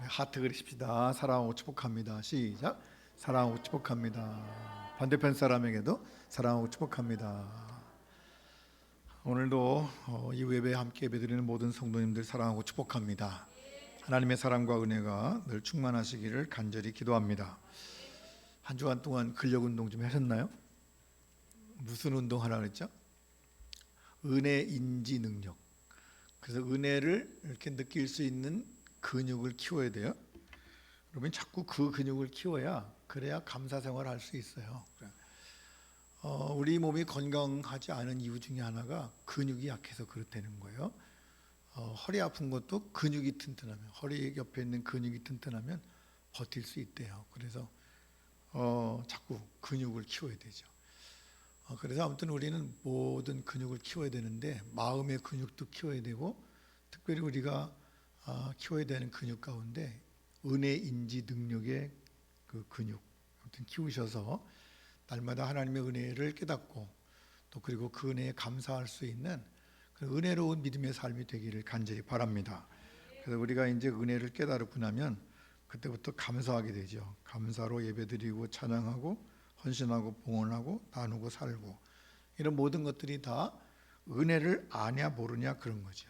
하트 그리십시다. 사랑하고 축복합니다. 시작. 사랑하고 축복합니다. 반대편 사람에게도 사랑하고 축복합니다. 오늘도 이 예배에 함께 예배드리는 모든 성도님들 사랑하고 축복합니다. 하나님의 사랑과 은혜가 늘 충만하시기를 간절히 기도합니다. 한 주간 동안 근력 운동 좀 하셨나요? 무슨 운동 하라 그랬죠? 은혜 인지 능력. 그래서 은혜를 이렇게 느낄 수 있는 근육을 키워야 돼요. 그러면 자꾸 그 근육을 키워야 그래야 감사 생활을 할 수 있어요. 우리 몸이 건강하지 않은 이유 중에 하나가 근육이 약해서 그렇다는 거예요. 허리 아픈 것도 근육이 튼튼하면, 허리 옆에 있는 근육이 튼튼하면 버틸 수 있대요. 그래서 자꾸 근육을 키워야 되죠. 그래서 아무튼 우리는 모든 근육을 키워야 되는데 마음의 근육도 키워야 되고, 특별히 우리가 키워야 되는 근육 가운데 은혜 인지 능력의 그 근육 아무튼 키우셔서 날마다 하나님의 은혜를 깨닫고 또 그리고 그 은혜에 감사할 수 있는 그 은혜로운 믿음의 삶이 되기를 간절히 바랍니다. 그래서 우리가 이제 은혜를 깨달고 나면 그때부터 감사하게 되죠. 감사로 예배드리고 찬양하고 헌신하고 봉헌하고 나누고 살고, 이런 모든 것들이 다 은혜를 아냐 모르냐 그런 거죠.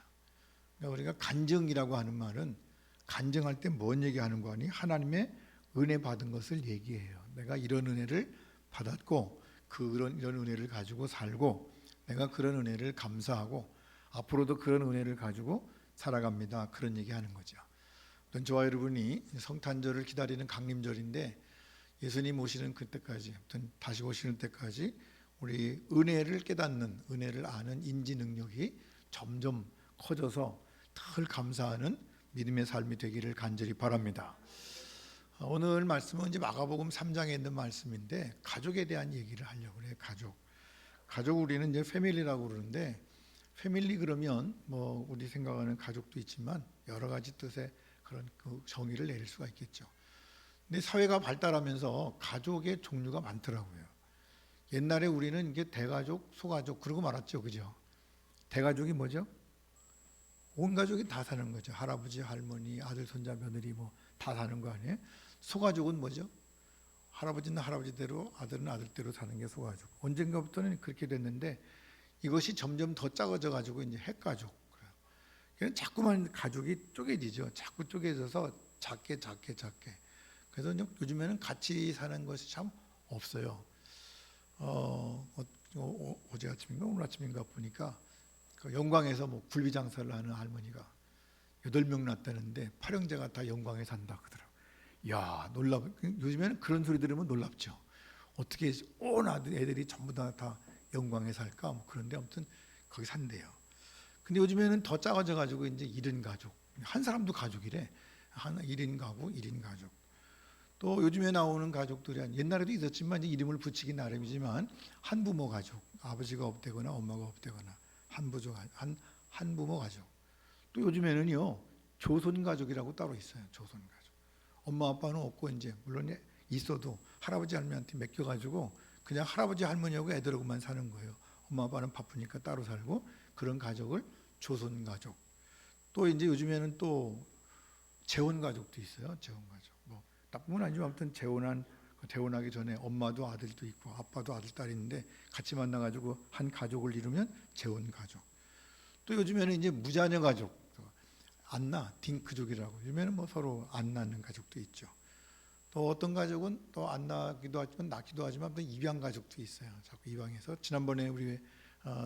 그러니까 우리가 간증이라고 하는 말은 간증할 때 뭔 얘기하는 거 아니? 하나님의 은혜 받은 것을 얘기해요. 내가 이런 은혜를 받았고 이런 은혜를 가지고 살고 내가 그런 은혜를 감사하고 앞으로도 그런 은혜를 가지고 살아갑니다. 그런 얘기하는 거죠. 저와 여러분이 성탄절을 기다리는 강림절인데 예수님 오시는 그때까지, 아무튼 다시 오시는 때까지 우리 은혜를 깨닫는, 은혜를 아는 인지 능력이 점점 커져서 늘 감사하는 믿음의 삶이 되기를 간절히 바랍니다. 오늘 말씀은 이제 마가복음 3장에 있는 말씀인데 가족에 대한 얘기를 하려고 해요. 가족 우리는 이제 패밀리라고 그러는데, 패밀리 그러면 뭐 우리 생각하는 가족도 있지만 여러 가지 뜻의 그런 그 정의를 내릴 수가 있겠죠. 근데 사회가 발달하면서 가족의 종류가 많더라고요. 옛날에 우리는 이게 대가족, 소가족 그러고 말았죠, 그죠? 대가족이 뭐죠? 온 가족이 다 사는 거죠. 할아버지, 할머니, 아들, 손자, 며느리 뭐 다 사는 거 아니에요? 소가족은 뭐죠? 할아버지는 할아버지대로, 아들은 아들대로 사는 게 소가족. 언젠가부터는 그렇게 됐는데 이것이 점점 더 작아져 가지고 이제 핵가족. 그래서 자꾸만 가족이 쪼개지죠. 자꾸 쪼개져서 작게. 그래서 요즘에는 같이 사는 것이 참 없어요. 어제 아침인가 오늘 아침인가 보니까 그 영광에서 뭐 굴비 장사를 하는 할머니가 8명 낳았다는데 8형제가 다 영광에 산다 그러더라고요. 야, 요즘에는 그런 소리 들으면 놀랍죠. 어떻게 온 애들이 전부 다 영광에 살까? 뭐 그런데 아무튼 거기 산대요. 근데 요즘에는 더 작아져 가지고 이제 1인 가족, 한 사람도 가족이래. 1인 가구, 1인 가족. 또 요즘에 나오는 가족들이 옛날에도 있었지만 이제 이름을 붙이기 나름이지만 한부모 가족, 아버지가 없대거나 엄마가 없대거나 한부모 가족. 또 요즘에는요 조손 가족이라고 따로 있어요. 조손 가족. 엄마 아빠는 없고 이제 물론 있어도 할아버지 할머니한테 맡겨가지고 그냥 할아버지 할머니하고 애들하고만 사는 거예요. 엄마 아빠는 바쁘니까 따로 살고, 그런 가족을 조손 가족. 또 이제 요즘에는 또 재혼 가족도 있어요. 재혼 가족. 뭐 나쁜 건 아니지만 아무튼 재혼하기 전에 엄마도 아들도 있고 아빠도 아들 딸이 있는데 같이 만나가지고 한 가족을 이루면 재혼 가족. 또 요즘에는 이제 무자녀 가족, 안나 딩크족이라고, 요즘에는 뭐 서로 안 낳는 가족도 있죠. 또 어떤 가족은 또 안 낳기도 하지만 낳기도 하지만 또 입양 가족도 있어요. 자꾸 입양해서, 지난번에 우리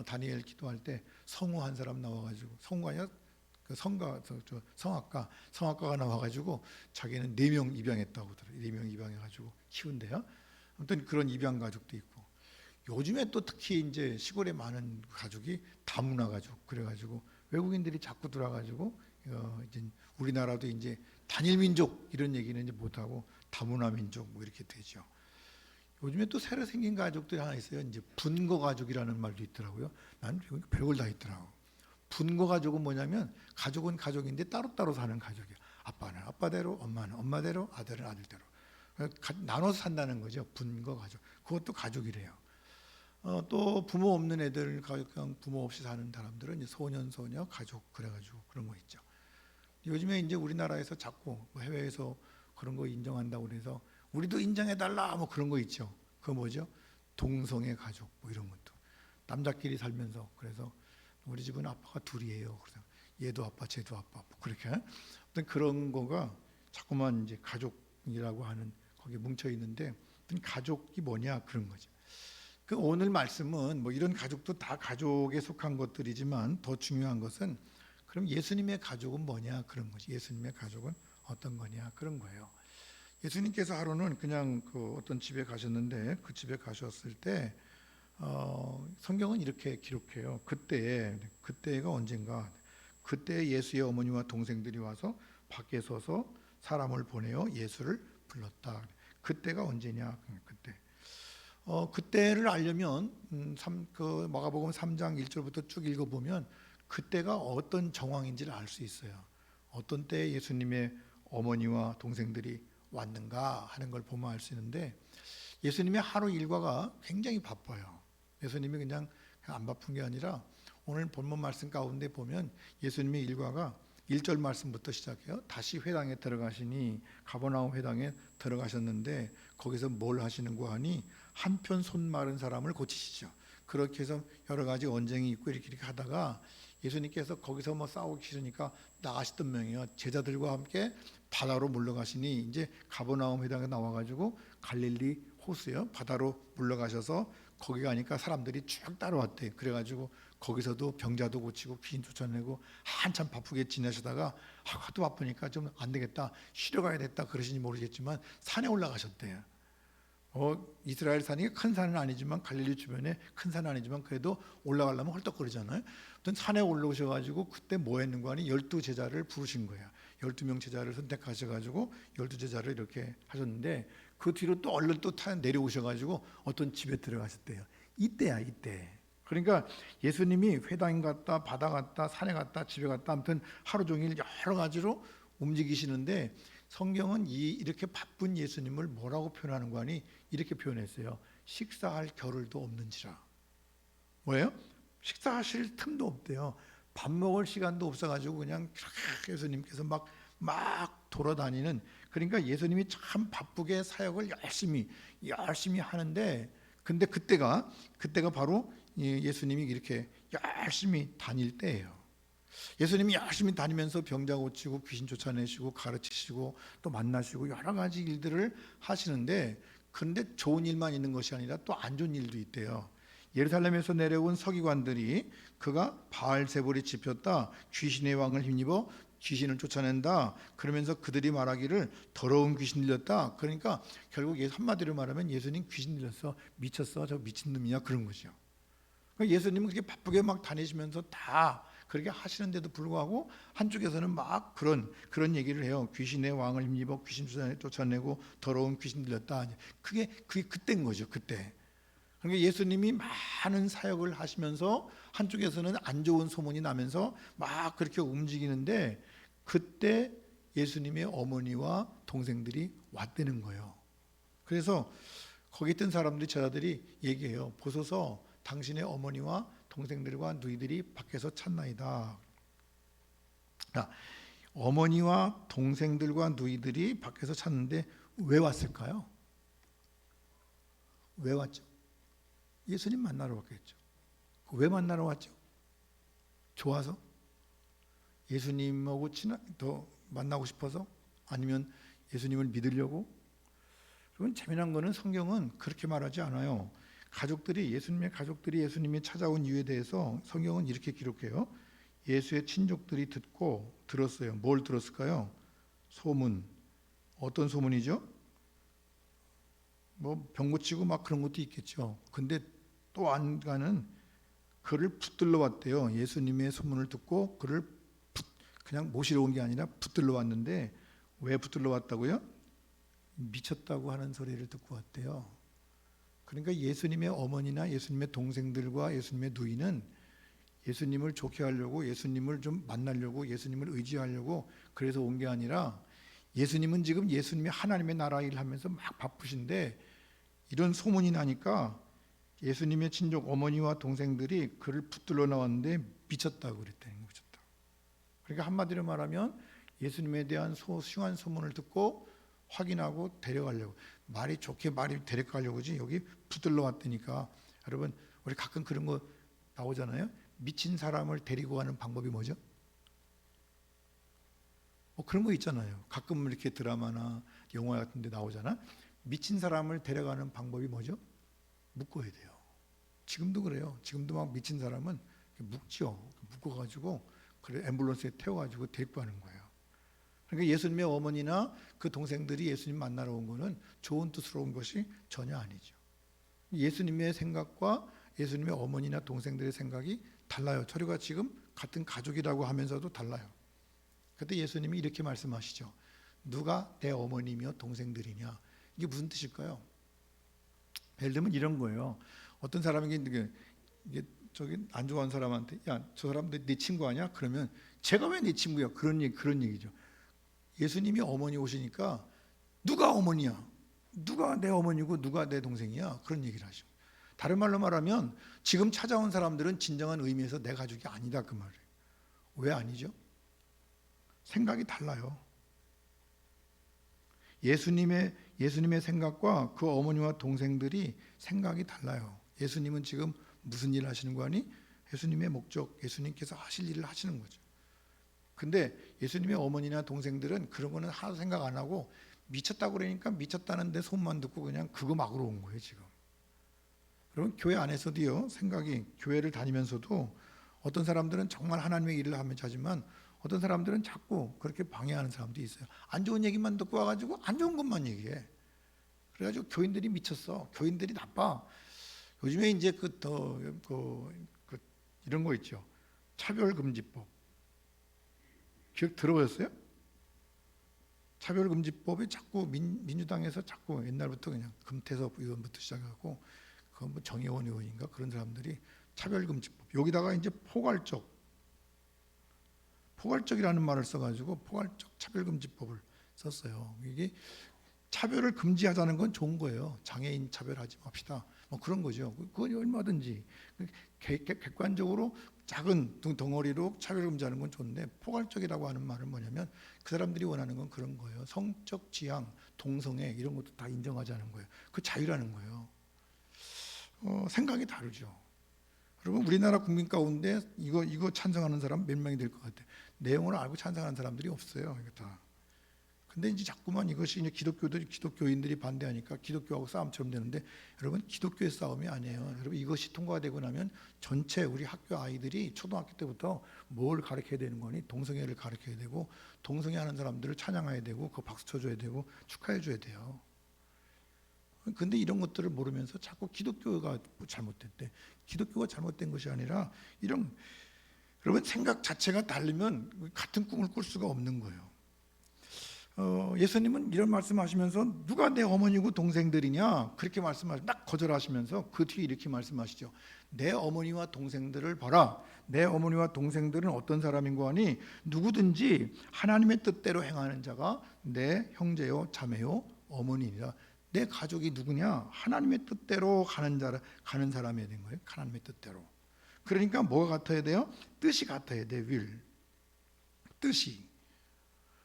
다니엘 기도할 때 성우 한 사람 나와가지고, 성우가 아니라 그 성악가가 나와가지고 자기는 4명 입양했다고 들어요. 4명 입양해가지고 키운대요. 아무튼 그런 입양 가족도 있고, 요즘에 또 특히 이제 시골에 많은 가족이 다문화 가족, 그래가지고 외국인들이 자꾸 들어와가지고 이제 우리나라도 이제 단일 민족 이런 얘기는 이제 못하고 다문화 민족 뭐 이렇게 되죠. 요즘에 또 새로 생긴 가족들이 하나 있어요. 이제 분거 가족이라는 말도 있더라고요. 난 별걸 다 있더라고. 분거 가족은 뭐냐면 가족은 가족인데 따로따로 사는 가족이야. 아빠는 아빠대로, 엄마는 엄마대로, 아들은 아들대로 나눠서 산다는 거죠. 분거 가족. 그것도 가족이래요. 또 부모 없는 애들, 그냥 부모 없이 사는 사람들은 이제 소년 소녀 가족 그래가지고 그런 거 있죠. 요즘에 이제 우리나라에서 자꾸 뭐 해외에서 그런 거 인정한다고 그래서 우리도 인정해달라 뭐 그런 거 있죠. 그거 뭐죠? 동성애 가족 뭐 이런 것도 남자끼리 살면서 그래서 우리 집은 아빠가 둘이에요. 그래서 얘도 아빠, 쟤도 아빠 뭐 그렇게 어떤 그런 거가 자꾸만 이제 가족이라고 하는 거기에 뭉쳐 있는데 어떤 가족이 뭐냐 그런 거죠. 그 오늘 말씀은 뭐 이런 가족도 다 가족에 속한 것들이지만 더 중요한 것은 그럼 예수님의 가족은 뭐냐 그런 거지. 예수님의 가족은 어떤 거냐 그런 거예요. 예수님께서 하루는 그냥 그 어떤 집에 가셨는데 그 집에 가셨을 때 성경은 이렇게 기록해요. 그때가 언젠가 그때 예수의 어머니와 동생들이 와서 밖에 서서 사람을 보내어 예수를 불렀다. 그때가 언제냐? 그때. 그때를 알려면 그 마가복음 3장 1절부터 쭉 읽어보면 그때가 어떤 정황인지를 알 수 있어요. 어떤 때 예수님의 어머니와 동생들이 왔는가 하는 걸 보면 알 수 있는데 예수님의 하루 일과가 굉장히 바빠요. 예수님이 그냥 안 바쁜 게 아니라 오늘 본문 말씀 가운데 보면 예수님의 일과가 1절 말씀부터 시작해요. 다시 회당에 들어가시니 가버나움 회당에 들어가셨는데 거기서 뭘 하시는고 하니 한편 손 마른 사람을 고치시죠. 그렇게 해서 여러 가지 언쟁이 있고 이렇게 하다가 예수님께서 거기서 뭐 싸우기 싫으니까 나가시던 명이요. 제자들과 함께 바다로 물러가시니 이제 가버나움 회당에 나와가지고 갈릴리 호수요. 바다로 물러가셔서 거기 가니까 사람들이 쭉 따라왔대. 그래가지고 거기서도 병자도 고치고 귀신 쫓아내고 한참 바쁘게 지내시다가 하도 바쁘니까 좀 안 되겠다 쉬러 가야 됐다 그러시는지 모르겠지만 산에 올라가셨대요. 이스라엘 산이 큰 산은 아니지만 갈릴리 주변에 큰 산은 아니지만 그래도 올라가려면 헐떡거리잖아요. 어떤 산에 올라오셔가지고 그때 뭐 했는 거 아니 12제자를 부르신 거예요. 12명 제자를 선택하셔가지고 12제자를 이렇게 하셨는데 그 뒤로 또 얼른 또 내려오셔가지고 어떤 집에 들어가셨대요. 이때야 이때. 그러니까 예수님이 회당 갔다 바다 갔다 산에 갔다 집에 갔다 아무튼 하루 종일 여러 가지로 움직이시는데 성경은 이렇게 바쁜 예수님을 뭐라고 표현하는 거 아니 이렇게 표현했어요. 식사할 겨를도 없는지라. 뭐예요? 식사하실 틈도 없대요. 밥 먹을 시간도 없어가지고 그냥 예수님께서 막 돌아다니는 그러니까 예수님이 참 바쁘게 사역을 열심히 하는데 근데 그때가 바로 예수님이 이렇게 열심히 다닐 때예요. 예수님이 열심히 다니면서 병자 고치고 귀신 쫓아내시고 가르치시고 또 만나시고 여러 가지 일들을 하시는데 그런데 좋은 일만 있는 것이 아니라 또 안 좋은 일도 있대요. 예루살렘에서 내려온 서기관들이 그가 바알세불이 집혔다 귀신의 왕을 힘입어 귀신을 쫓아낸다 그러면서 그들이 말하기를 더러운 귀신 들렸다. 그러니까 결국 한마디로 말하면 예수님 귀신 들렸어 미쳤어 저 미친 놈이야 그런 거죠. 예수님은 그렇게 바쁘게 막 다니시면서 다 그렇게 하시는데도 불구하고 한쪽에서는 막 그런 얘기를 해요. 귀신의 왕을 힘입어 귀신 쫓아내고 더러운 귀신 들렸다. 그게 그때인 거죠. 그때. 그러니까 예수님이 많은 사역을 하시면서 한쪽에서는 안 좋은 소문이 나면서 막 그렇게 움직이는데 그때 예수님의 어머니와 동생들이 왔다는 거예요. 그래서 거기 있던 사람들이 제자들이 얘기해요. 보소서 당신의 어머니와 동생들과 누이들이 밖에서 찾나이다. 어머니와 동생들과 누이들이 밖에서 찾는데 왜 왔을까요? 왜 왔죠? 예수님 만나러 왔겠죠. 왜 만나러 왔죠? 좋아서? 예수님하고 더 만나고 싶어서? 아니면 예수님을 믿으려고? 그건 재미난 거는 성경은 그렇게 말하지 않아요. 예수님의 가족들이 예수님이 찾아온 이유에 대해서 성경은 이렇게 기록해요. 예수의 친족들이 들었어요. 뭘 들었을까요? 소문. 어떤 소문이죠? 뭐 병 고치고 막 그런 것도 있겠죠. 근데 또 안 가는 그를 붙들러 왔대요. 예수님의 소문을 듣고 그를 그냥 모시러 온 게 아니라 붙들러 왔는데 왜 붙들러 왔다고요? 미쳤다고 하는 소리를 듣고 왔대요. 그러니까 예수님의 어머니나 예수님의 동생들과 예수님의 누이는 예수님을 좋게 하려고 예수님을 좀 만나려고 예수님을 의지하려고 그래서 온 게 아니라 예수님은 지금 예수님이 하나님의 나라 일을 하면서 막 바쁘신데 이런 소문이 나니까 예수님의 친족 어머니와 동생들이 그를 붙들러 나왔는데 미쳤다고 그랬다는 거죠. 그러니까 한마디로 말하면 예수님에 대한 소중한 소문을 듣고 확인하고 데려가려고, 말이 좋게 말이 데려가려고지 여기 붙들러 왔다니까. 여러분, 우리 가끔 그런 거 나오잖아요. 미친 사람을 데리고 가는 방법이 뭐죠? 뭐 그런 거 있잖아요. 가끔 이렇게 드라마나 영화 같은 데 나오잖아. 미친 사람을 데려가는 방법이 뭐죠? 묶어야 돼요. 지금도 그래요. 지금도 막 미친 사람은 묶죠. 묶어가지고 그래 앰뷸런스에 태워가지고 데리고 가는 거예요. 그러니까 예수님의 어머니나 그 동생들이 예수님 만나러 온 거는 좋은 뜻으로 온 것이 전혀 아니죠. 예수님의 생각과 예수님의 어머니나 동생들의 생각이 달라요. 저희가 지금 같은 가족이라고 하면서도 달라요. 그때 예수님이 이렇게 말씀하시죠. 누가 내 어머니며 동생들이냐. 이게 무슨 뜻일까요? 예를 들면 이런 거예요. 어떤 사람이 이게 저기 안 좋아하는 사람한테 야, 저 사람 내 친구 아니야? 그러면 제가 왜 내 친구야? 그런 얘기죠. 예수님이 어머니 오시니까 누가 어머니야? 누가 내 어머니고 누가 내 동생이야? 그런 얘기를 하시고. 다른 말로 말하면 지금 찾아온 사람들은 진정한 의미에서 내 가족이 아니다 그 말이에요. 왜 아니죠? 생각이 달라요. 예수님의 생각과 그 어머니와 동생들이 생각이 달라요. 예수님은 지금 무슨 일을 하시는 거 아니? 예수님의 목적, 예수님께서 하실 일을 하시는 거죠. 근데 예수님의 어머니나 동생들은 그런 거는 하나도 생각 안 하고 미쳤다고 그러니까 미쳤다는데 소문만 듣고 그냥 그거 막으러 온 거예요 지금. 여러분, 교회 안에서도요, 생각이, 교회를 다니면서도 어떤 사람들은 정말 하나님의 일을 하면서 하지만 어떤 사람들은 자꾸 그렇게 방해하는 사람도 있어요. 안 좋은 얘기만 듣고 와가지고 안 좋은 것만 얘기해. 그래가지고 교인들이 미쳤어. 교인들이 나빠. 요즘에 이제 이런 거 있죠. 차별금지법. 기억 들어보셨어요? 차별금지법이 자꾸 민주당에서 자꾸 옛날부터 그냥 금태섭 의원부터 시작하고 그건 뭐 정의원 의원인가 그런 사람들이 차별금지법 여기다가 이제 포괄적이라는 말을 써가지고 포괄적 차별금지법을 썼어요. 이게 차별을 금지하자는 건 좋은 거예요. 장애인 차별하지 맙시다. 뭐 그런 거죠. 그건 얼마든지 객관적으로 작은 덩어리로 차별 금지하는 건 좋은데 포괄적이라고 하는 말은 뭐냐면 그 사람들이 원하는 건 그런 거예요. 성적 지향, 동성애 이런 것도 다 인정하자는 거예요. 그 자유라는 거예요. 생각이 다르죠. 여러분, 우리나라 국민 가운데 이거 찬성하는 사람 몇 명이 될 것 같아요? 내용을 알고 찬성하는 사람들이 없어요. 이거 다. 근데 이제 자꾸만 이것이 이제 기독교인들이 반대하니까 기독교하고 싸움처럼 되는데 여러분, 기독교의 싸움이 아니에요. 여러분, 이것이 통과되고 나면 전체 우리 학교 아이들이 초등학교 때부터 뭘 가르쳐야 되는 거니? 동성애를 가르쳐야 되고 동성애 하는 사람들을 찬양해야 되고 그 박수 쳐줘야 되고 축하해 줘야 돼요. 근데 이런 것들을 모르면서 자꾸 기독교가 잘못됐대. 기독교가 잘못된 것이 아니라 여러분, 생각 자체가 다르면 같은 꿈을 꿀 수가 없는 거예요. 예수님은 이런 말씀하시면서 누가 내 어머니고 동생들이냐 그렇게 말씀하시고 딱 거절하시면서 그 뒤에 이렇게 말씀하시죠. 내 어머니와 동생들을 봐라. 내 어머니와 동생들은 어떤 사람인고 하니 누구든지 하나님의 뜻대로 행하는 자가 내 형제요 자매요 어머니니라. 내 가족이 누구냐? 하나님의 뜻대로 가는 사람이 된 거예요. 하나님의 뜻대로. 그러니까 뭐가 같아야 돼요? 뜻이 같아야 돼. 뜻이.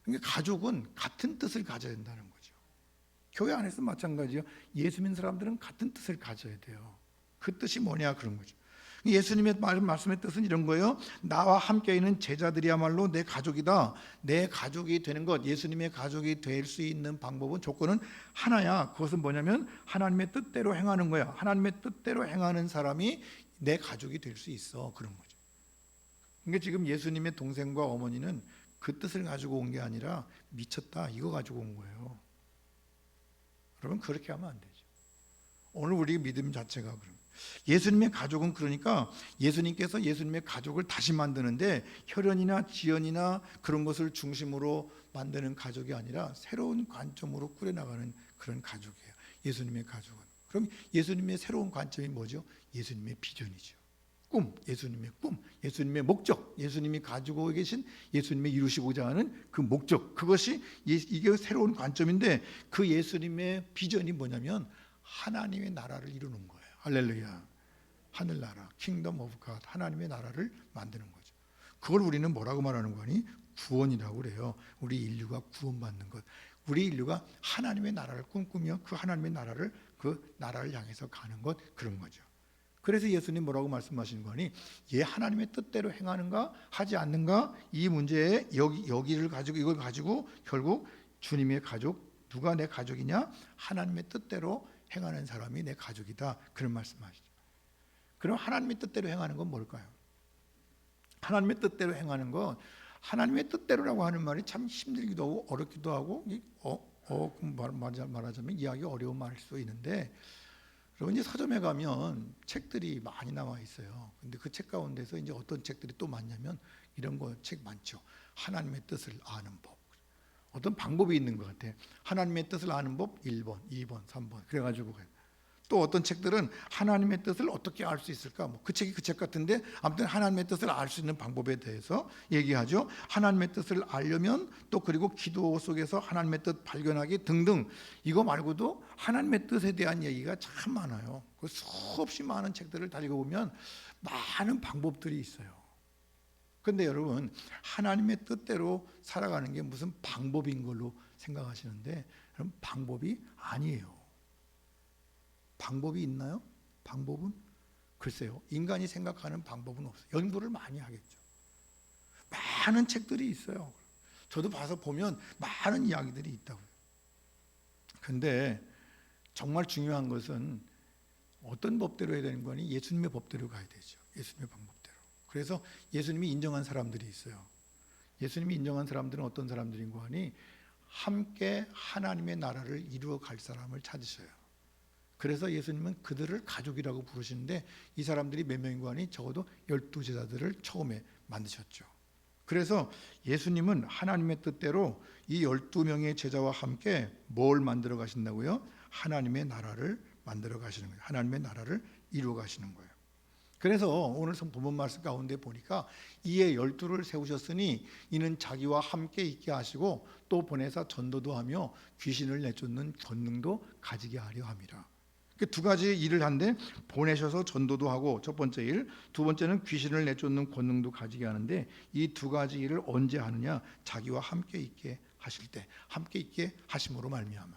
그러니까 가족은 같은 뜻을 가져야 된다는 거죠. 교회 안에서 마찬가지요. 예수 믿는 사람들은 같은 뜻을 가져야 돼요. 그 뜻이 뭐냐 그런 거죠. 예수님의 말씀의 뜻은 이런 거예요. 나와 함께 있는 제자들이야말로 내 가족이다. 내 가족이 되는 것, 예수님의 가족이 될 수 있는 방법은 조건은 하나야. 그것은 뭐냐면 하나님의 뜻대로 행하는 거야. 하나님의 뜻대로 행하는 사람이 내 가족이 될 수 있어. 그런 거죠. 그러니까 지금 예수님의 동생과 어머니는 그 뜻을 가지고 온 게 아니라 미쳤다 이거 가지고 온 거예요. 여러분, 그렇게 하면 안 되죠. 오늘 우리 믿음 자체가 그런 예수님의 가족은 그러니까 예수님께서 예수님의 가족을 다시 만드는데 혈연이나 지연이나 그런 것을 중심으로 만드는 가족이 아니라 새로운 관점으로 꾸려나가는 그런 가족이에요. 예수님의 가족은. 그럼 예수님의 새로운 관점이 뭐죠? 예수님의 비전이죠. 예수님의 꿈, 예수님의 목적, 예수님이 가지고 계신 예수님의 이루시고자 하는 그 목적, 그것이 이게 새로운 관점인데 그 예수님의 비전이 뭐냐면 하나님의 나라를 이루는 거예요. 할렐루야. 하늘나라, 킹덤 오브 갓, 하나님의 나라를 만드는 거죠. 그걸 우리는 뭐라고 말하는 거니? 구원이라고 그래요. 우리 인류가 구원받는 것. 우리 인류가 하나님의 나라를 꿈꾸며 그 하나님의 나라를 그 나라를 향해서 가는 것, 그런 거죠. 그래서 예수님 뭐라고 말씀하시는 거니? 얘 하나님의 뜻대로 행하는가 하지 않는가, 이 문제에 여기를 가지고, 이걸 가지고 결국 주님의 가족, 누가 내 가족이냐? 하나님의 뜻대로 행하는 사람이 내 가족이다, 그런 말씀하시죠. 그럼 하나님의 뜻대로 행하는 건 뭘까요? 하나님의 뜻대로 행하는 건, 하나님의 뜻대로라고 하는 말이 참 힘들기도 하고 어렵기도 하고 말하자면 이해하기 어려운 말일 수 있는데, 여러분 이제 서점에 가면 책들이 많이 나와 있어요. 근데 그 책 가운데서 이제 어떤 책들이 또 많냐면 이런 거 책 많죠. 하나님의 뜻을 아는 법. 어떤 방법이 있는 것 같아. 하나님의 뜻을 아는 법 1번, 2번, 3번. 그래가지고 또 어떤 책들은 하나님의 뜻을 어떻게 알 수 있을까? 뭐 그 책이 그 책 같은데 아무튼 하나님의 뜻을 알 수 있는 방법에 대해서 얘기하죠. 하나님의 뜻을 알려면 또 그리고 기도 속에서 하나님의 뜻 발견하기 등등, 이거 말고도 하나님의 뜻에 대한 얘기가 참 많아요. 그 수없이 많은 책들을 다 읽어보면 많은 방법들이 있어요. 그런데 여러분, 하나님의 뜻대로 살아가는 게 무슨 방법인 걸로 생각하시는데, 그럼 방법이 아니에요. 방법이 있나요? 방법은? 글쎄요, 인간이 생각하는 방법은 없어요. 연구를 많이 하겠죠. 많은 책들이 있어요. 저도 봐서 보면 많은 이야기들이 있다고요. 근데 정말 중요한 것은 어떤 법대로 해야 되는 거니? 예수님의 법대로 가야 되죠. 예수님의 방법대로. 그래서 예수님이 인정한 사람들이 있어요. 예수님이 인정한 사람들은 어떤 사람들인고 하니, 함께 하나님의 나라를 이루어 갈 사람을 찾으셔요. 그래서 예수님은 그들을 가족이라고 부르시는데, 이 사람들이 몇 명인고 하니 적어도 12제자들을 처음에 만드셨죠. 그래서 예수님은 하나님의 뜻대로 이 12명의 제자와 함께 뭘 만들어 가신다고요? 하나님의 나라를 만들어 가시는 거예요. 하나님의 나라를 이루어 가시는 거예요. 그래서 오늘 본문 말씀 가운데 보니까 이에 12를 세우셨으니 이는 자기와 함께 있게 하시고 또 보내사 전도도 하며 귀신을 내쫓는 권능도 가지게 하려 함이라. 두 가지 일을 한데, 보내셔서 전도도 하고 첫 번째 일, 두 번째는 귀신을 내쫓는 권능도 가지게 하는데, 이 두 가지 일을 언제 하느냐? 자기와 함께 있게 하실 때, 함께 있게 하심으로 말미암아.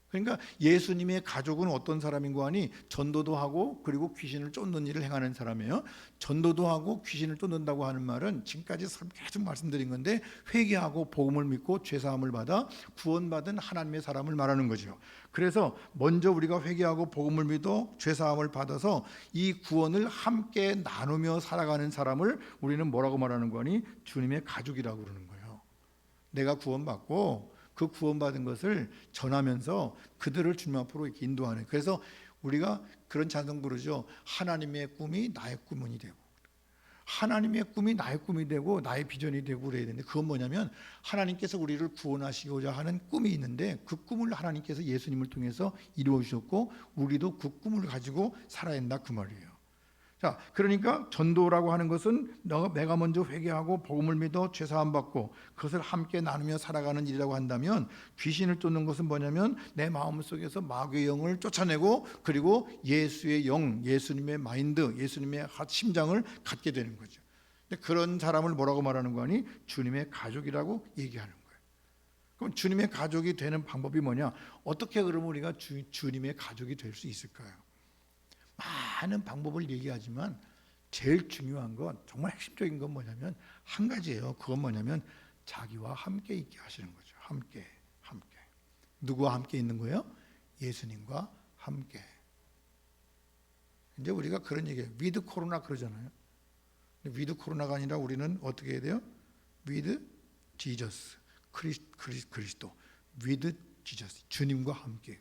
그러니까 예수님의 가족은 어떤 사람인고 하니, 전도도 하고 그리고 귀신을 쫓는 일을 행하는 사람이에요. 전도도 하고 귀신을 쫓는다고 하는 말은 지금까지 계속 말씀드린 건데, 회개하고 복음을 믿고 죄사함을 받아 구원받은 하나님의 사람을 말하는 거죠. 그래서 먼저 우리가 회개하고 복음을 믿어 죄사함을 받아서 이 구원을 함께 나누며 살아가는 사람을 우리는 뭐라고 말하는 거니? 주님의 가족이라고 그러는 거예요. 내가 구원받고 그 구원받은 것을 전하면서 그들을 주님 앞으로 이렇게 인도하는. 그래서 우리가 그런 찬송 부르죠. 하나님의 꿈이 나의 꿈이 되고, 하나님의 꿈이 나의 꿈이 되고 나의 비전이 되고 그래야 되는데, 그건 뭐냐면 하나님께서 우리를 구원하시고자 하는 꿈이 있는데, 그 꿈을 하나님께서 예수님을 통해서 이루어 주셨고 우리도 그 꿈을 가지고 살아야 된다, 그 말이에요. 자, 그러니까 전도라고 하는 것은 내가 먼저 회개하고 복음을 믿어 죄사함 받고 그것을 함께 나누며 살아가는 일이라고 한다면, 귀신을 쫓는 것은 뭐냐면 내 마음속에서 마귀의 영을 쫓아내고 그리고 예수의 영, 예수님의 마인드, 예수님의 심장을 갖게 되는 거죠. 근데 그런 사람을 뭐라고 말하는 거 아니? 주님의 가족이라고 얘기하는 거예요. 그럼 주님의 가족이 되는 방법이 뭐냐? 어떻게 그러면 우리가 주님의 가족이 될 수 있을까요? 많은 방법을 얘기하지만 제일 중요한 건, 정말 핵심적인 건 뭐냐면 한 가지예요. 그건 뭐냐면 자기와 함께 있게 하시는 거죠. 함께. 누구와 함께 있는 거예요? 예수님과 함께. 이제 우리가 그런 얘기해요. 위드 코로나 그러잖아요. 위드 코로나가 아니라 우리는 어떻게 해야 돼요? 위드 지저스, 그리스도. 위드 지저스, 주님과 함께.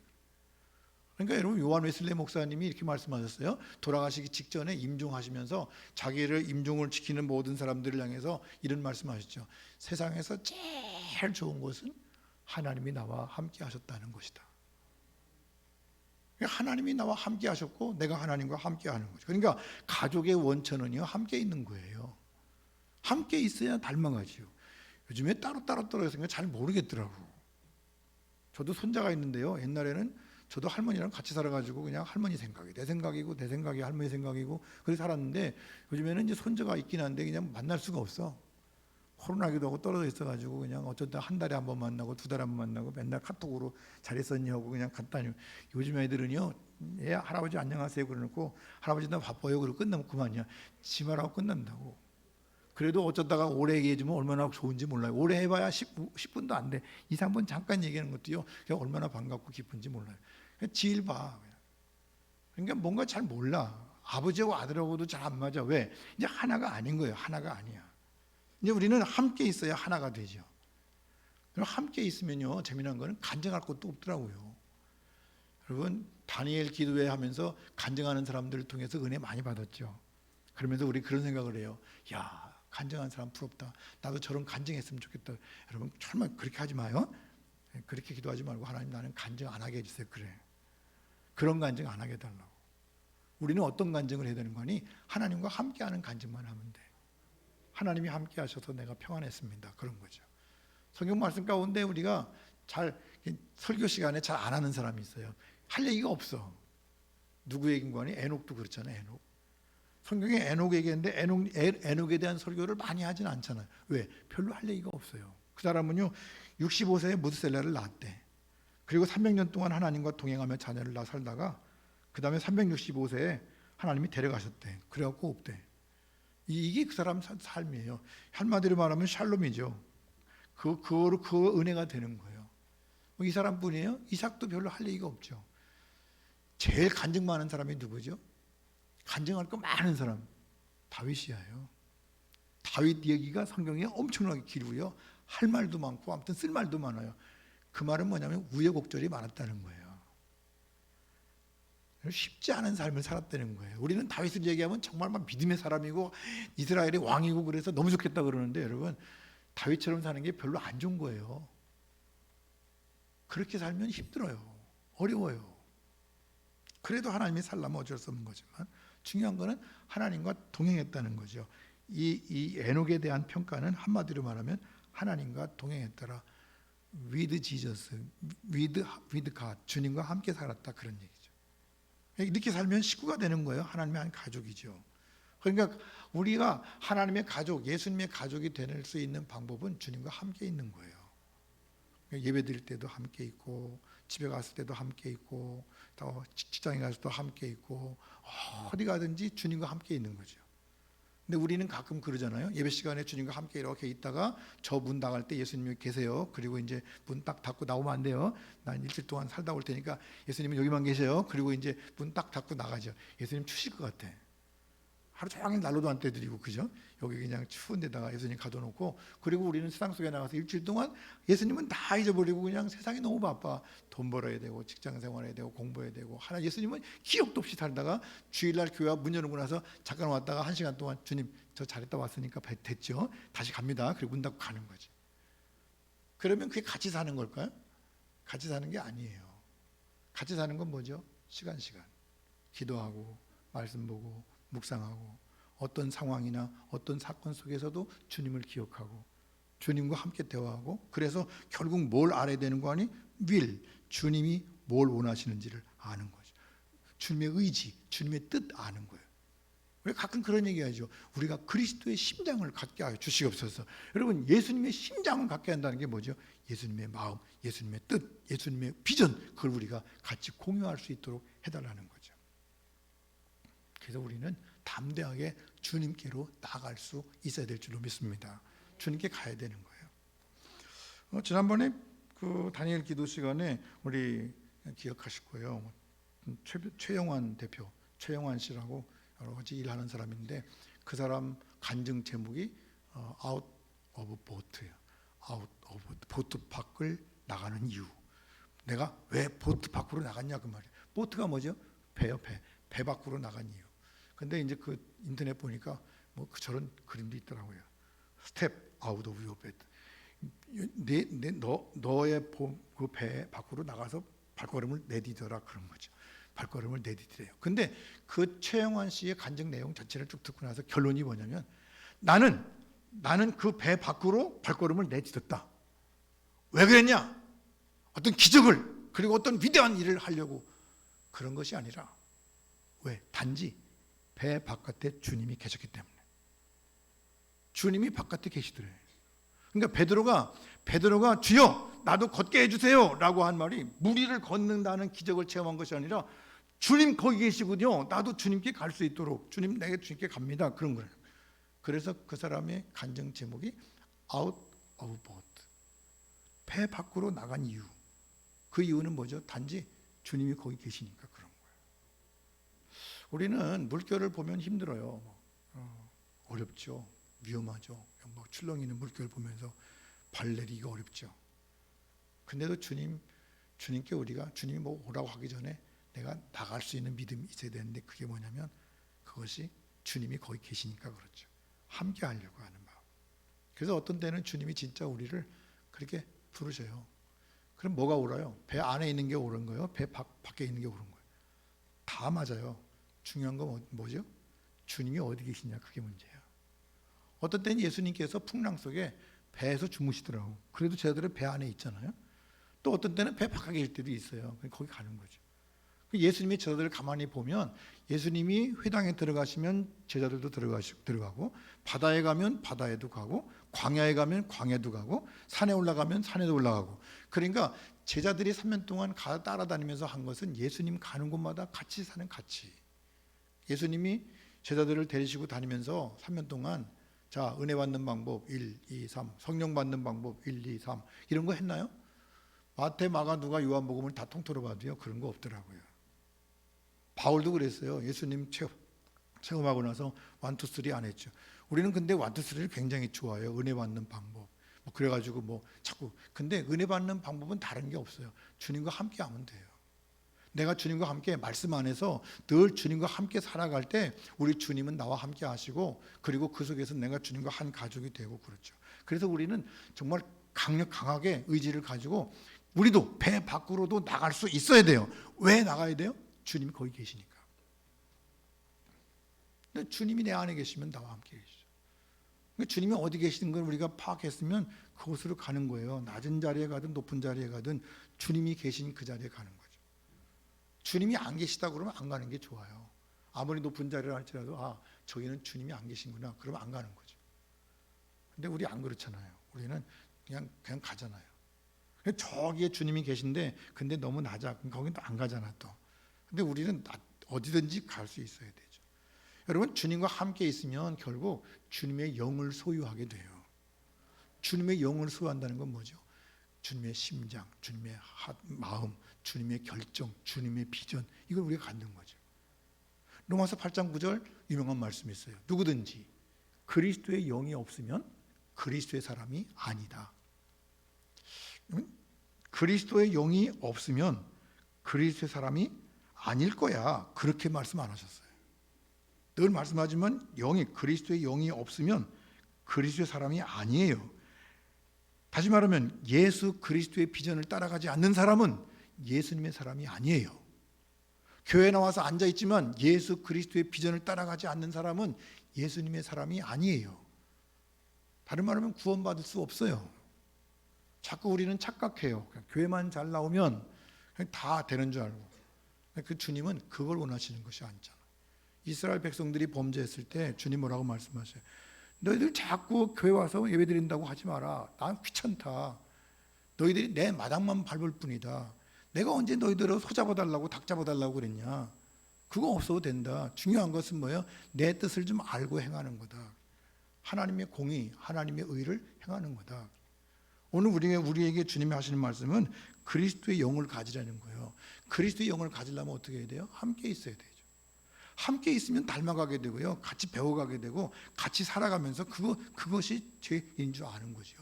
그러니까 여러분, 요한 웨슬레 목사님이 이렇게 말씀하셨어요. 돌아가시기 직전에 임종하시면서 자기를 임종을 지키는 모든 사람들을 향해서 이런 말씀하셨죠. 세상에서 제일 좋은 것은 하나님이 나와 함께 하셨다는 것이다. 그러니까 하나님이 나와 함께 하셨고 내가 하나님과 함께 하는 거죠. 그러니까 가족의 원천은요, 함께 있는 거예요. 함께 있어야 닮아가지요. 요즘에 따로따로 떨어져서 잘 모르겠더라고. 저도 손자가 있는데요, 옛날에는 저도 할머니랑 같이 살아가지고 그냥 할머니 생각이 내 생각이고 내 생각이 할머니 생각이고 그렇게 살았는데, 요즘에는 이제 손자가 있긴 한데 그냥 만날 수가 없어. 코로나기도 하고 떨어져 있어가지고 그냥 어쩌다 한 달에 한 번 만나고 두 달에 한 번 만나고 맨날 카톡으로 잘 있었니 하고 그냥 간단히. 요즘 애들은요, 예 할아버지 안녕하세요 그러놓고 할아버지 나 바빠요 그러고 끝나면 그만이야. 지 말하고 끝난다고. 그래도 어쩌다가 오래 얘기해주면 얼마나 좋은지 몰라요. 오래 해봐야 10분도 안 돼. 2, 3분 잠깐 얘기하는 것도요, 그냥 얼마나 반갑고 기쁜지 몰라요. 그냥 지일 봐. 그러니까 뭔가 잘 몰라. 아버지하고 아들하고도 잘 안 맞아. 왜? 이제 하나가 아닌 거예요. 하나가 아니야. 이제 우리는 함께 있어야 하나가 되죠. 그럼 함께 있으면요, 재미난 거는 간증할 것도 없더라고요. 여러분, 다니엘 기도회 하면서 간증하는 사람들을 통해서 은혜 많이 받았죠. 그러면서 우리 그런 생각을 해요. 야, 간증한 사람 부럽다. 나도 저런 간증했으면 좋겠다. 여러분 정말 그렇게 하지 마요. 그렇게 기도하지 말고 하나님 나는 간증 안 하게 해주세요. 그래. 그런 간증 안 하게 해달라고. 우리는 어떤 간증을 해야 되는 거니? 하나님과 함께하는 간증만 하면 돼. 하나님이 함께 하셔서 내가 평안했습니다. 그런 거죠. 성경 말씀 가운데 우리가 잘 설교 시간에 잘 안 하는 사람이 있어요. 할 얘기가 없어. 누구 얘기인 거니? 에녹도 그렇잖아요. 에녹. 성경에 에녹 얘기했는데 에녹에 대한 설교를 많이 하진 않잖아요. 왜? 별로 할 얘기가 없어요. 그 사람은요 65세에 무드셀라를 낳았대. 그리고 300년 동안 하나님과 동행하며 자녀를 낳아 살다가 그 다음에 365세에 하나님이 데려가셨대. 그래갖고 없대. 이게 그 사람 삶이에요. 한마디로 말하면 샬롬이죠. 그 은혜가 되는 거예요. 이 사람뿐이에요? 이삭도 별로 할 얘기가 없죠. 제일 간증 많은 사람이 누구죠? 간증할 거 많은 사람 다윗이에요. 다윗 얘기가 성경에 엄청나게 길고요, 할 말도 많고 아무튼 쓸 말도 많아요. 그 말은 뭐냐면 우여곡절이 많았다는 거예요. 쉽지 않은 삶을 살았다는 거예요. 우리는 다윗을 얘기하면 정말 막 믿음의 사람이고 이스라엘의 왕이고 그래서 너무 좋겠다 그러는데, 여러분 다윗처럼 사는 게 별로 안 좋은 거예요. 그렇게 살면 힘들어요. 어려워요. 그래도 하나님이 살라면 어쩔 수 없는 거지만 중요한 거는 하나님과 동행했다는 거죠. 이 에녹에 대한 평가는 한마디로 말하면 하나님과 동행했더라. with Jesus, with God, 주님과 함께 살았다, 그런 얘기죠. 이렇게 살면 식구가 되는 거예요. 하나님의 한 가족이죠. 그러니까 우리가 하나님의 가족, 예수님의 가족이 될 수 있는 방법은 주님과 함께 있는 거예요. 예배 드릴 때도 함께 있고, 집에 갔을 때도 함께 있고, 또 직장에 가서 또 함께 있고, 어디 가든지 주님과 함께 있는 거죠. 근데 우리는 가끔 그러잖아요. 예배 시간에 주님과 함께 이렇게 있다가 저 문 나갈 때 예수님이 계세요. 그리고 이제 문 딱 닫고 나오면 안 돼요. 난 일주일 동안 살다 올 테니까 예수님은 여기만 계세요. 그리고 이제 문 딱 닫고 나가죠. 예수님 추실 것 같아. 하루 종일 난로도 안 떼드리고, 그죠? 여기 그냥 추운 데다가 예수님 가둬놓고, 그리고 우리는 세상 속에 나가서 일주일 동안 예수님은 다 잊어버리고 그냥 세상이 너무 바빠. 돈 벌어야 되고 직장 생활해야 되고 공부해야 되고, 하나 예수님은 기억도 없이 살다가 주일날 교회 문 열고 나서 잠깐 왔다가 1시간 동안 주님 저 잘했다 왔으니까 됐죠? 다시 갑니다. 그리고 문 닫고 가는 거지. 그러면 그게 같이 사는 걸까요? 같이 사는 게 아니에요. 같이 사는 건 뭐죠? 시간 기도하고 말씀 보고 묵상하고, 어떤 상황이나 어떤 사건 속에서도 주님을 기억하고 주님과 함께 대화하고, 그래서 결국 뭘 알아야 되는 거 아니? will, 주님이 뭘 원하시는지를 아는 거죠. 주님의 의지, 주님의 뜻 아는 거예요. 우리 가끔 그런 얘기하죠. 우리가 그리스도의 심장을 갖게 하여 주시옵소서. 여러분, 예수님의 심장을 갖게 한다는 게 뭐죠? 예수님의 마음, 예수님의 뜻, 예수님의 비전, 그걸 우리가 같이 공유할 수 있도록 해달라는 거죠. 그래서 우리는 담대하게 주님께로 나아갈 수 있어야 될 줄로 믿습니다. 주님께 가야 되는 거예요. 지난번에 그 다니엘 기도 시간에 우리 기억하실 거예요. 최영환 대표, 최영환 씨라고 여러 가지 일하는 사람인데, 그 사람 간증 제목이 out of boat예요. out of 보트 밖을 나가는 이유. 내가 왜 보트 밖으로 나갔냐 그 말이에요. 보트가 뭐죠? 배요, 배 밖으로 나간 이유. 근데 이제 그 인터넷 보니까 뭐 저런 그림도 있더라고요. Step out of your bed. 너의 그 배 밖으로 나가서 발걸음을 내디뎌라, 그런 거죠. 발걸음을 내디디래요. 근데 그 최영환 씨의 간증 내용 자체를 쭉 듣고 나서 결론이 뭐냐면, 나는 그 배 밖으로 발걸음을 내디뎠다. 왜 그랬냐? 어떤 기적을, 그리고 어떤 위대한 일을 하려고 그런 것이 아니라, 왜? 단지 배 바깥에 주님이 계셨기 때문에. 주님이 바깥에 계시더래요. 그러니까 베드로가 주여 나도 걷게 해주세요라고 한 말이 무리를 걷는다는 기적을 체험한 것이 아니라 주님 거기 계시군요. 나도 주님께 갈 수 있도록 주님 내가 주님께 갑니다. 그런 거예요. 그래서 그 사람의 간증 제목이 Out of boat. 배 밖으로 나간 이유. 그 이유는 뭐죠? 단지 주님이 거기 계시니까 그런 거예요. 우리는 물결을 보면 힘들어요. 어렵죠. 위험하죠. 막 출렁이는 물결 보면서 발 내리기가 어렵죠. 근데도 주님께 우리가 주님이 뭐 오라고 하기 전에 내가 나갈 수 있는 믿음이 있어야 되는데 그게 뭐냐면 그것이 주님이 거기 계시니까 그렇죠. 함께 하려고 하는 마음. 그래서 어떤 때는 주님이 진짜 우리를 그렇게 부르셔요. 그럼 뭐가 옳아요? 배 안에 있는 게 옳은 거예요? 배 밖에 있는 게 옳은 거예요? 다 맞아요. 중요한 건 뭐죠? 주님이 어디 계시냐 그게 문제예요. 어떤 때는 예수님께서 풍랑 속에 배에서 주무시더라고. 그래도 제자들은 배 안에 있잖아요. 또 어떤 때는 배 밖에 계실 때도 있어요. 거기 가는 거죠. 예수님의 제자들을 가만히 보면 예수님이 회당에 들어가시면 제자들도 들어가고 바다에 가면 바다에도 가고 광야에 가면 광야에도 가고 산에 올라가면 산에도 올라가고 그러니까 제자들이 3년 동안 따라다니면서 한 것은 예수님 가는 곳마다 같이 사는 가치. 예수님이 제자들을 데리시고 다니면서 3년 동안 자 은혜 받는 방법 1, 2, 3 성령 받는 방법 1, 2, 3 이런 거 했나요? 마태, 마가, 누가, 요한복음을 다 통틀어 봐도요 그런 거 없더라고요. 바울도 그랬어요. 예수님 체험하고 나서 1, 2, 3 안 했죠. 우리는 근데 1, 2, 3를 굉장히 좋아해요. 은혜 받는 방법. 그래가지고 자꾸 근데 은혜 받는 방법은 다른 게 없어요. 주님과 함께 하면 돼요. 내가 주님과 함께 말씀 안에서 늘 주님과 함께 살아갈 때 우리 주님은 나와 함께 하시고 그리고 그 속에서 내가 주님과 한 가족이 되고 그렇죠. 그래서 우리는 정말 강하게 의지를 가지고 우리도 배 밖으로도 나갈 수 있어야 돼요. 왜 나가야 돼요? 주님이 거기 계시니까. 근데 주님이 내 안에 계시면 나와 함께 계시죠. 그러니까 주님이 어디 계시는 걸 우리가 파악했으면 그곳으로 가는 거예요. 낮은 자리에 가든 높은 자리에 가든 주님이 계신 그 자리에 가는 거죠. 주님이 안 계시다 그러면 안 가는 게 좋아요. 아무리 높은 자리를 할지라도 저기는 주님이 안 계신구나. 그러면 안 가는 거죠. 근데 우리 안 그렇잖아요. 우리는 그냥 가잖아요. 저기에 주님이 계신데 근데 너무 낮아. 거긴 또 안 가잖아 또. 근데 우리는 어디든지 갈 수 있어야 되죠. 여러분 주님과 함께 있으면 결국 주님의 영을 소유하게 돼요. 주님의 영을 소유한다는 건 뭐죠? 주님의 심장, 주님의 마음, 주님의 결정, 주님의 비전 이걸 우리가 갖는 거죠. 로마서 8장 9절 유명한 말씀이 있어요. 누구든지 그리스도의 영이 없으면 그리스도의 사람이 아니다. 그리스도의 영이 없으면 그리스도의 사람이 아닐 거야. 그렇게 말씀 안 하셨어요. 늘 말씀하지만 그리스도의 영이 없으면 그리스도의 사람이 아니에요. 다시 말하면 예수 그리스도의 비전을 따라가지 않는 사람은 예수님의 사람이 아니에요. 교회에 나와서 앉아있지만 예수 그리스도의 비전을 따라가지 않는 사람은 예수님의 사람이 아니에요. 다른 말하면 구원받을 수 없어요. 자꾸 우리는 착각해요. 교회만 잘 나오면 다 되는 줄 알고. 그 주님은 그걸 원하시는 것이 아니잖아. 이스라엘 백성들이 범죄했을 때 주님 뭐라고 말씀하셔요? 너희들 자꾸 교회 와서 예배드린다고 하지 마라. 난 귀찮다. 너희들이 내 마당만 밟을 뿐이다. 내가 언제 너희들을 소 잡아달라고 닭 잡아달라고 그랬냐. 그거 없어도 된다. 중요한 것은 뭐예요? 내 뜻을 좀 알고 행하는 거다. 하나님의 공의, 하나님의 의를 행하는 거다. 오늘 우리에게 주님이 하시는 말씀은 그리스도의 영을 가지라는 거예요. 그리스도의 영을 가지려면 어떻게 해야 돼요? 함께 있어야 되죠. 함께 있으면 닮아가게 되고요. 같이 배워가게 되고 같이 살아가면서 그것이 죄인 줄 아는 거죠.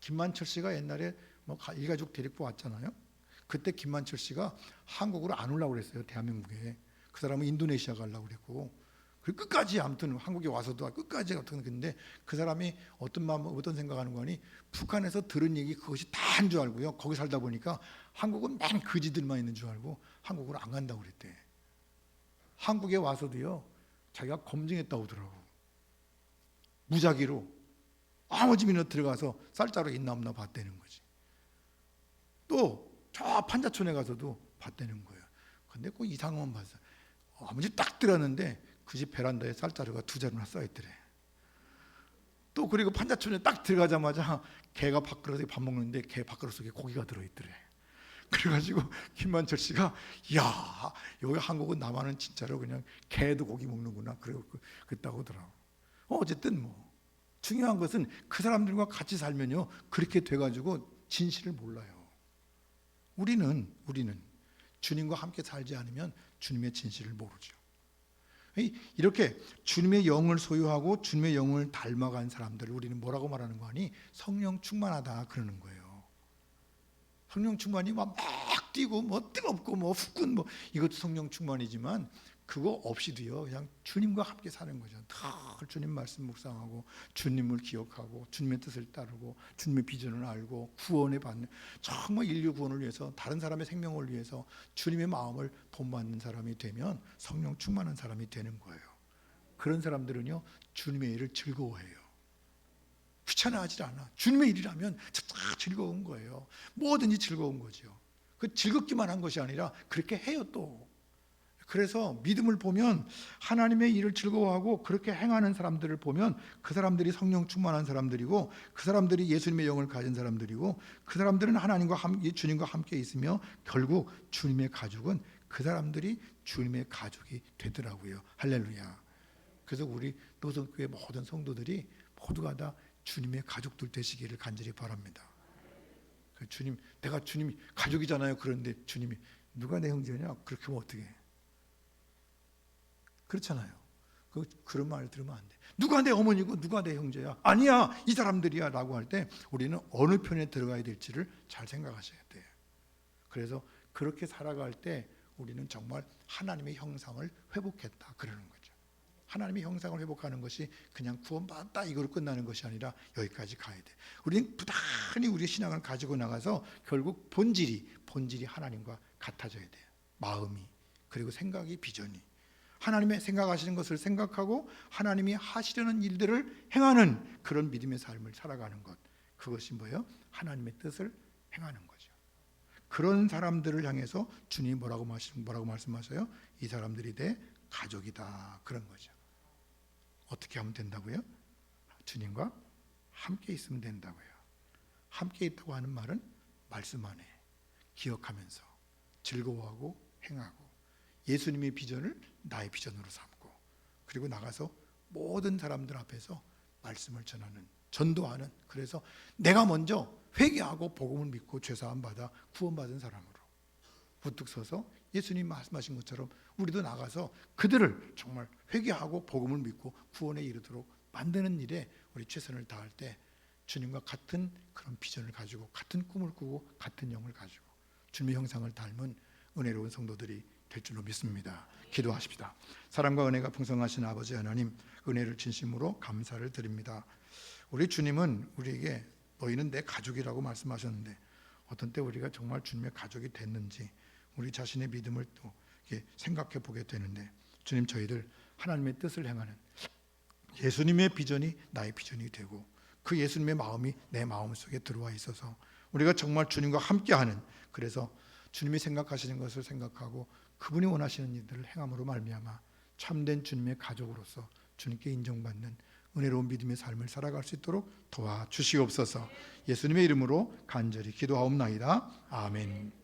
김만철 씨가 옛날에 일가족 데리고 왔잖아요. 그때 김만철 씨가 한국으로 안 오려고 그랬어요. 대한민국에. 그 사람은 인도네시아 가려고 그랬고 끝까지 아무튼 한국에 와서도 끝까지 어떤 근데 그 사람이 어떤 생각하는 거니 북한에서 들은 얘기 그것이 다 한 줄 알고요. 거기 살다 보니까 한국은 맨 거지들만 있는 줄 알고 한국으로 안 간다고 그랬대. 한국에 와서도요. 자기가 검증했다고 하더라고. 무작위로 아무 집이나 들어가서 쌀자루 있나 없나 봤다는 거지. 또 저 판자촌에 가서도 봤다는 거예요. 근데 그 이상한 봤어. 아무 집 딱 들었는데 그 집 베란다에 쌀자루가 2자루나 쌓여있더래. 또 그리고 판자촌에 딱 들어가자마자 개가 밥그릇에 밥 먹는데 개 밥그릇 속에 고기가 들어있더래. 그래가지고 김만철 씨가 야 여기 한국은 남한은 진짜로 그냥 개도 고기 먹는구나 그랬다고 하더라고. 어쨌든 뭐 중요한 것은 그 사람들과 같이 살면요 그렇게 돼가지고 진실을 몰라요. 우리는 주님과 함께 살지 않으면 주님의 진실을 모르죠. 이렇게 주님의 영을 소유하고 주님의 영을 닮아간 사람들을 우리는 뭐라고 말하는 거 아니? 성령 충만하다 그러는 거예요. 성령 충만이 막 뛰고 뭐 뜨겁고 뭐 후끈 뭐 이것도 성령 충만이지만 그거 없이도요 그냥 주님과 함께 사는 거죠. 늘 주님 말씀 묵상하고 주님을 기억하고 주님의 뜻을 따르고 주님의 비전을 알고 구원을 받는, 정말 인류 구원을 위해서 다른 사람의 생명을 위해서 주님의 마음을 본받는 사람이 되면 성령 충만한 사람이 되는 거예요. 그런 사람들은요 주님의 일을 즐거워해요. 귀찮아하지 않아. 주님의 일이라면 다 즐거운 거예요. 뭐든지 즐거운 거죠. 그 즐겁기만 한 것이 아니라 그렇게 해요 또. 그래서 믿음을 보면 하나님의 일을 즐거워하고 그렇게 행하는 사람들을 보면 그 사람들이 성령 충만한 사람들이고 그 사람들이 예수님의 영을 가진 사람들이고 그 사람들은 주님과 함께 있으며 결국 주님의 가족은 그 사람들이 주님의 가족이 되더라고요. 할렐루야. 그래서 우리 노선교회 모든 성도들이 모두가 다 주님의 가족들 되시기를 간절히 바랍니다. 주님, 내가 주님 가족이잖아요. 그런데 주님이 누가 내 형제냐? 그렇게 하면 어떻게 해? 그렇잖아요. 그런 말 들으면 안 돼. 누가 내 어머니고 누가 내 형제야? 아니야, 이 사람들이야 라고 할 때 우리는 어느 편에 들어가야 될지를 잘 생각하셔야 돼요. 그래서 그렇게 살아갈 때 우리는 정말 하나님의 형상을 회복했다 그러는 거죠. 하나님의 형상을 회복하는 것이 그냥 구원받았다 이걸로 끝나는 것이 아니라 여기까지 가야 돼. 우리는 부단히 우리의 신앙을 가지고 나가서 결국 본질이 하나님과 같아져야 돼요. 마음이, 그리고 생각이, 비전이 하나님의 생각하시는 것을 생각하고 하나님이 하시려는 일들을 행하는 그런 믿음의 삶을 살아가는 것, 그것이 뭐예요? 하나님의 뜻을 행하는 거죠. 그런 사람들을 향해서 주님이 뭐라고 말씀하셔요? 이 사람들이 내 가족이다 그런 거죠. 어떻게 하면 된다고요? 주님과 함께 있으면 된다고요. 함께 있다고 하는 말은 말씀 안에 기억하면서 즐거워하고 행하고 예수님의 비전을 나의 비전으로 삼고 그리고 나가서 모든 사람들 앞에서 말씀을 전하는, 전도하는, 그래서 내가 먼저 회개하고 복음을 믿고 죄사함 받아 구원받은 사람으로 우뚝 서서 예수님 말씀하신 것처럼 우리도 나가서 그들을 정말 회개하고 복음을 믿고 구원에 이르도록 만드는 일에 우리 최선을 다할 때 주님과 같은 그런 비전을 가지고 같은 꿈을 꾸고 같은 영을 가지고 주님의 형상을 닮은 은혜로운 성도들이 될 줄로 믿습니다. 기도하십시다. 사랑과 은혜가 풍성하신 아버지 하나님, 은혜를 진심으로 감사를 드립니다. 우리 주님은 우리에게 너희는 내 가족이라고 말씀하셨는데 어떤 때 우리가 정말 주님의 가족이 됐는지 우리 자신의 믿음을 또 생각해 보게 되는데, 주님, 저희들 하나님의 뜻을 행하는 예수님의 비전이 나의 비전이 되고 그 예수님의 마음이 내 마음 속에 들어와 있어서 우리가 정말 주님과 함께하는, 그래서 주님이 생각하시는 것을 생각하고 그분이 원하시는 일들을 행함으로 말미암아 참된 주님의 가족으로서 주님께 인정받는 은혜로운 믿음의 삶을 살아갈 수 있도록 도와주시옵소서. 예수님의 이름으로 간절히 기도하옵나이다. 아멘.